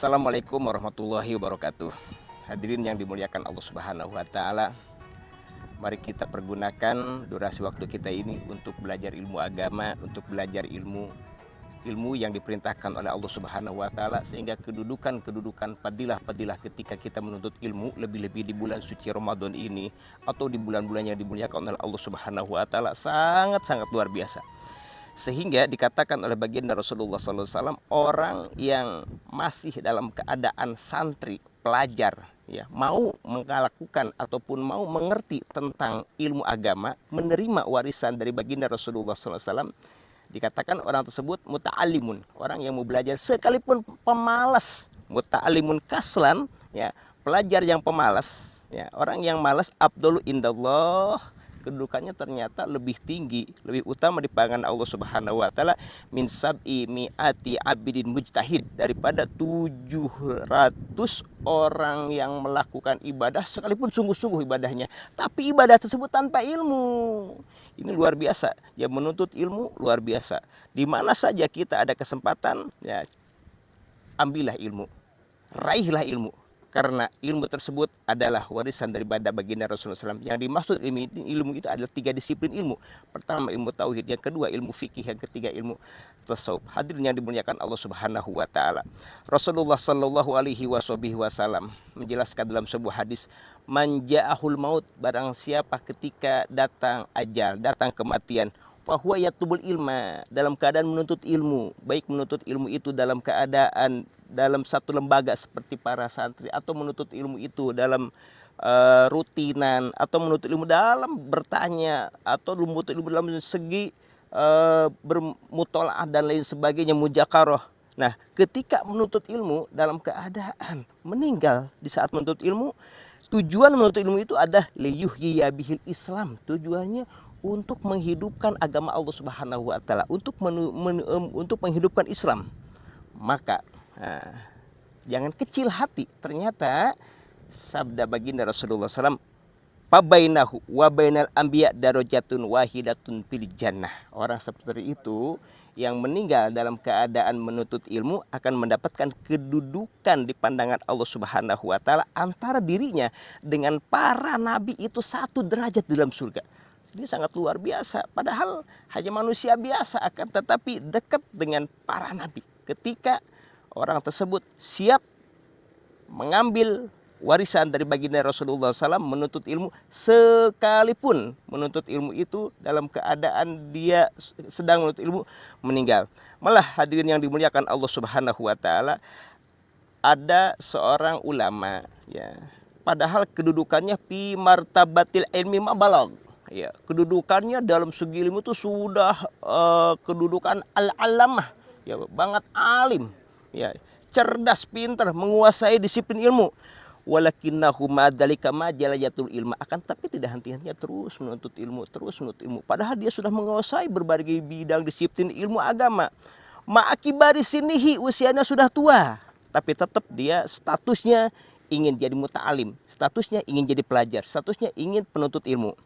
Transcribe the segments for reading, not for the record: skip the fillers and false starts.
Assalamualaikum warahmatullahi wabarakatuh. Hadirin yang dimuliakan Allah Subhanahu wa taala. Mari kita pergunakan durasi waktu kita ini untuk belajar ilmu agama, untuk belajar ilmu yang diperintahkan oleh Allah Subhanahu wa taala, sehingga kedudukan fadilah ketika kita menuntut ilmu, lebih-lebih di bulan suci Ramadan ini atau di bulan-bulan yang dimuliakan oleh Allah Subhanahu wa taala, sangat-sangat luar biasa. Sehingga dikatakan oleh baginda Rasulullah SAW, orang yang masih dalam keadaan santri, pelajar, ya, mau melakukan ataupun mau mengerti tentang ilmu agama, menerima warisan dari baginda Rasulullah SAW, dikatakan orang tersebut muta'alimun, orang yang mau belajar sekalipun pemalas. Muta'alimun kaslan, ya, pelajar yang pemalas, ya, orang yang malas, abdul indallah, kedudukannya ternyata lebih tinggi, lebih utama di pandangan Allah Subhanahu wa taala, min sab'i mi'ati abidin mujtahid, daripada 700 orang yang melakukan ibadah sekalipun sungguh-sungguh ibadahnya, tapi ibadah tersebut tanpa ilmu. Ini luar biasa. Ya, menuntut ilmu luar biasa. Di mana saja kita ada kesempatan, ya, ambillah ilmu, raihlah ilmu. Karena ilmu tersebut adalah warisan daripada baginda Rasulullah SAW. Yang dimaksud ilmu itu adalah 3 disiplin ilmu. Pertama ilmu tauhid, yang kedua ilmu fikih, yang ketiga ilmu tasawuf. Hadirin yang dimuliakan Allah Subhanahu wa taala. Rasulullah sallallahu alaihi wasallam menjelaskan dalam sebuah hadis, man ja'ahul maut, barang siapa ketika datang ajal, datang kematian, fahuwa yatlubul ilma, dalam keadaan menuntut ilmu, baik menuntut ilmu itu dalam keadaan dalam satu lembaga seperti para santri, atau menuntut ilmu itu dalam rutinan, atau menuntut ilmu dalam bertanya, atau menuntut ilmu dalam segi bermutolaah dan lain sebagainya, mujakarah. Nah, ketika menuntut ilmu dalam keadaan meninggal di saat menuntut ilmu, tujuan menuntut ilmu itu adalah liyuhyiya bihil Islam, tujuannya untuk menghidupkan agama Allah Subhanahu wa taala, untuk menghidupkan Islam. Maka jangan kecil hati, ternyata sabda baginda Rasulullah SAW, pabainahu wa bainal anbiya darajatun wahidatun fil jannah. Orang seperti itu yang meninggal dalam keadaan menuntut ilmu akan mendapatkan kedudukan di pandangan Allah Subhanahu wa taala, antara dirinya dengan para nabi itu 1 derajat dalam surga. Ini sangat luar biasa. Padahal hanya manusia biasa, akan tetapi dekat dengan para nabi. Ketika orang tersebut siap mengambil warisan dari baginda Rasulullah SAW, menuntut ilmu, sekalipun menuntut ilmu itu dalam keadaan dia sedang menuntut ilmu, meninggal. Malah hadirin yang dimuliakan Allah Subhanahu wa taala, ada seorang ulama, ya, padahal kedudukannya fi martabatil ilmi mabalagh, ya, kedudukannya dalam segi ilmu itu sudah kedudukan al-alamah, ya, banget alim, ya, cerdas, pintar, menguasai disiplin ilmu. Walakinnahu ma'dzalika majalayatul ilma, akan tapi tidak henti-hentinya terus menuntut ilmu, terus menuntut ilmu. Padahal dia sudah menguasai berbagai bidang disiplin ilmu agama. Ma'akibari sinihi, usianya sudah tua, tapi tetap dia statusnya ingin jadi muta'alim, statusnya ingin jadi pelajar, statusnya ingin penuntut ilmu.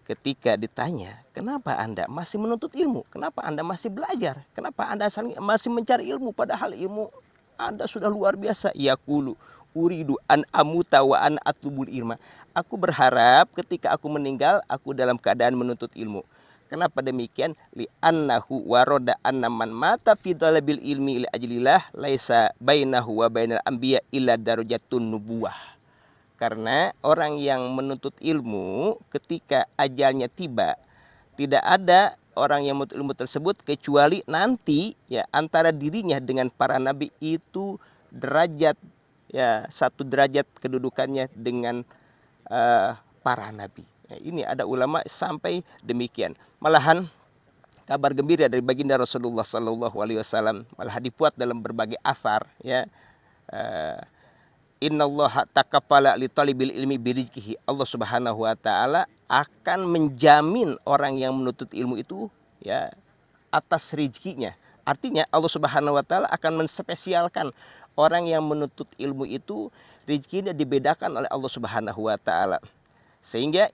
Ketika ditanya, kenapa Anda masih menuntut ilmu? Kenapa Anda masih belajar? Kenapa Anda masih mencari ilmu? Padahal ilmu Anda sudah luar biasa. Yaqulu uridu an amuta wa an atlubul ilma. Aku berharap ketika aku meninggal, aku dalam keadaan menuntut ilmu. Kenapa demikian? Li annahu waroda anna man mata fi talabil ilmi li ajlillah laisa bainahu wa bainal anbiya illa darajatun nubuwah. Karena orang yang menuntut ilmu ketika ajalnya tiba, tidak ada orang yang menuntut ilmu tersebut kecuali nanti, ya, antara dirinya dengan para nabi itu derajat, ya, 1 derajat kedudukannya dengan para nabi. Ya, ini ada ulama sampai demikian. Malahan kabar gembira dari baginda Rasulullah SAW malah dibuat dalam berbagai athar, ya. Innallaha taqaffala li talibil ilmi birizqihi. Allah Subhanahu wa taala akan menjamin orang yang menuntut ilmu itu, ya, atas rezekinya. Artinya Allah Subhanahu wa taala akan menspesialkan orang yang menuntut ilmu itu, rezekinya dibedakan oleh Allah Subhanahu wa taala. Sehingga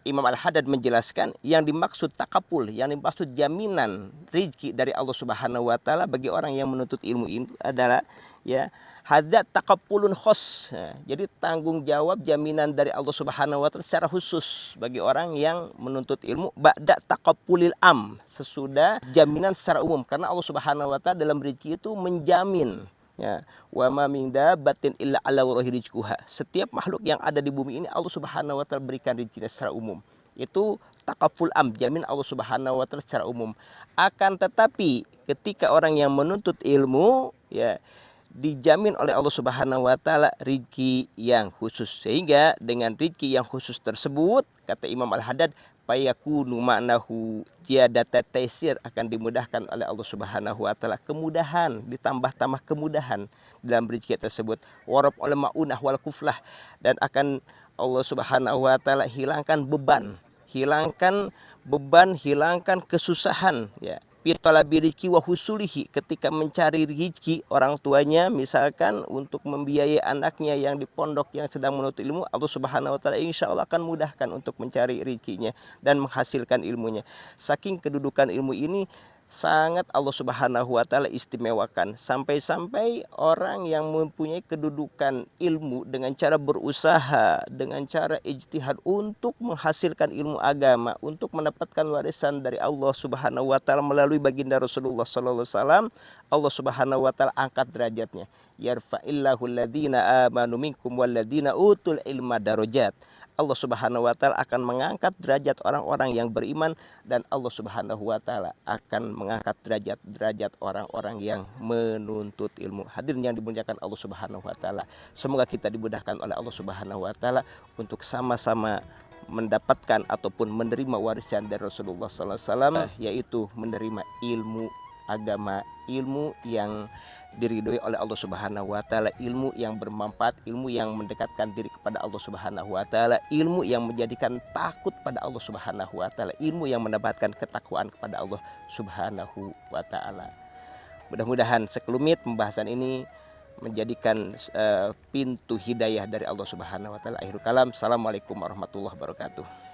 Imam Al-Haddad menjelaskan yang dimaksud takapul, yang dimaksud jaminan rezeki dari Allah Subhanahu wa taala bagi orang yang menuntut ilmu itu adalah ya. Hadza taqappulun khos. Nah, jadi tanggung jawab jaminan dari Allah Subhanahu wa taala secara khusus bagi orang yang menuntut ilmu ba'da taqappulil am, sesudah jaminan secara umum, karena Allah Subhanahu wa taala dalam rezeki itu menjamin, ya, wa ma min dabbatin illa ala wallahi rizquha. Setiap makhluk yang ada di bumi ini Allah Subhanahu wa taala berikan rezekinya secara umum. Itu takaful am, jamin Allah Subhanahu wa taala secara umum. Akan tetapi ketika orang yang menuntut ilmu, ya, dijamin oleh Allah Subhanahu wa taala rizki yang khusus, sehingga dengan rizki yang khusus tersebut kata Imam Al-Haddad fayakunu ma'nahu ziyadata taisir, akan dimudahkan oleh Allah Subhanahu wa taala, kemudahan, ditambah-tambah kemudahan dalam rizki tersebut, warab oleh maunah wal kuflah, dan akan Allah Subhanahu wa taala hilangkan beban, hilangkan kesusahan, ya, pitalabi rizki wa husulihi, ketika mencari rezeki orang tuanya misalkan untuk membiayai anaknya yang di pondok yang sedang menuntut ilmu, Allah Subhanahu wa taala insya Allah akan mudahkan untuk mencari rezekinya dan menghasilkan ilmunya. Saking kedudukan ilmu ini sangat Allah Subhanahu wa taala istimewakan, sampai-sampai orang yang mempunyai kedudukan ilmu dengan cara berusaha, dengan cara ijtihad untuk menghasilkan ilmu agama, untuk mendapatkan warisan dari Allah Subhanahu wa taala melalui baginda Rasulullah sallallahu alaihi wasallam, Allah Subhanahu wa taala angkat derajatnya. Yarfa'illahu alladhina amanu minkum walladhina utul ilma darajat. Allah Subhanahu wa taala akan mengangkat derajat orang-orang yang beriman, dan Allah Subhanahu wa taala akan mengangkat derajat orang-orang yang menuntut ilmu. Hadirin yang dimuliakan Allah Subhanahu wa taala, semoga kita dimudahkan oleh Allah Subhanahu wa taala untuk sama-sama mendapatkan ataupun menerima warisan dari Rasulullah sallallahu alaihi wasallam, yaitu menerima ilmu agama, ilmu yang diridhoi oleh Allah Subhanahu wa taala, ilmu yang bermanfaat, ilmu yang mendekatkan diri kepada Allah Subhanahu wa taala, ilmu yang menjadikan takut pada Allah Subhanahu wa taala, ilmu yang mendapatkan ketakwaan kepada Allah Subhanahu wa taala. Mudah-mudahan sekelumit pembahasan ini menjadikan pintu hidayah dari Allah Subhanahu wa taala. Akhirul kalam, assalamualaikum warahmatullahi wabarakatuh.